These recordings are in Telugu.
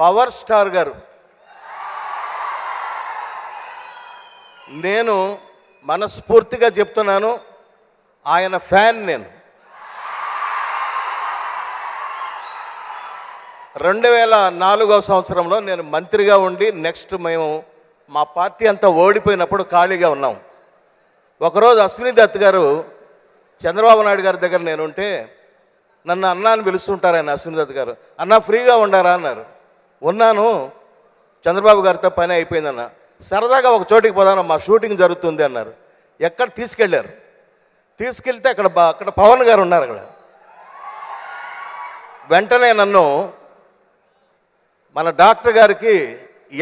పవర్ స్టార్ గారు, నేను మనస్ఫూర్తిగా చెప్తున్నాను, ఆయన ఫ్యాన్ నేను. 2004వ సంవత్సరంలో నేను మంత్రిగా ఉండి నెక్స్ట్ మేము మా పార్టీ అంతా ఓడిపోయినప్పుడు ఖాళీగా ఉన్నాం. ఒకరోజు అశ్విని దత్ గారు చంద్రబాబు నాయుడు గారి దగ్గర నేను ఉంటే నన్ను అన్నా అని పిలుస్తుంటారు ఆయన. అశ్విని దత్ గారు, అన్నా ఫ్రీగా ఉండారా అన్నారు. ఉన్నాను, చంద్రబాబు గారితో పని అయిపోయిందన్న, సరదాగా ఒక చోటికి పోదాను, మా షూటింగ్ జరుగుతుంది అన్నారు. ఎక్కడ తీసుకెళ్ళారు, తీసుకెళ్తే అక్కడ పవన్ గారు ఉన్నారు. అక్కడ వెంటనే నన్ను మన డాక్టర్ గారికి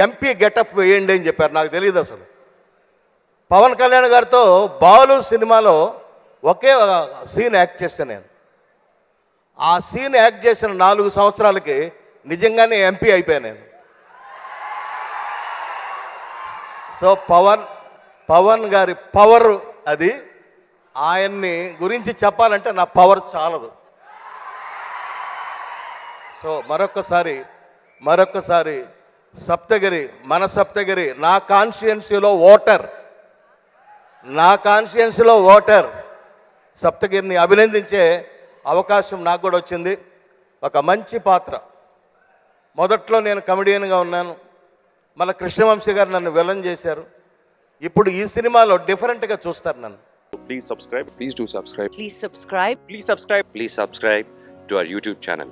ఎంపీ గెటప్ వేయండి అని చెప్పారు. నాకు తెలియదు అసలు. పవన్ కళ్యాణ్ గారితో బాలు సినిమాలో ఒకే సీన్ యాక్ట్ చేస్తే నేను ఆ సీన్ యాక్ట్ చేసిన 4 సంవత్సరాలకి నిజంగానే ఎంపీ అయిపోయాను నేను. సో పవన్ గారి పవర్ అది. ఆయన్ని గురించి చెప్పాలంటే నా పవర్ చాలదు. సో మరొక్కసారి సప్తగిరి, మన సప్తగిరి, నా కాన్స్టిట్యుయెన్సీలో ఓటర్ సప్తగిరిని అభినందించే అవకాశం నాకు కూడా వచ్చింది. ఒక మంచి పాత్ర. మొదట్లో నేను కమెడియన్గా ఉన్నాను, మళ్ళీ కృష్ణవంశీ గారు నన్ను విలన్ చేశారు. ఇప్పుడు ఈ సినిమాలో డిఫరెంట్గా చూస్తారు నన్ను. Please subscribe. Please do subscribe. Please subscribe. Please subscribe. Please subscribe to our YouTube channel.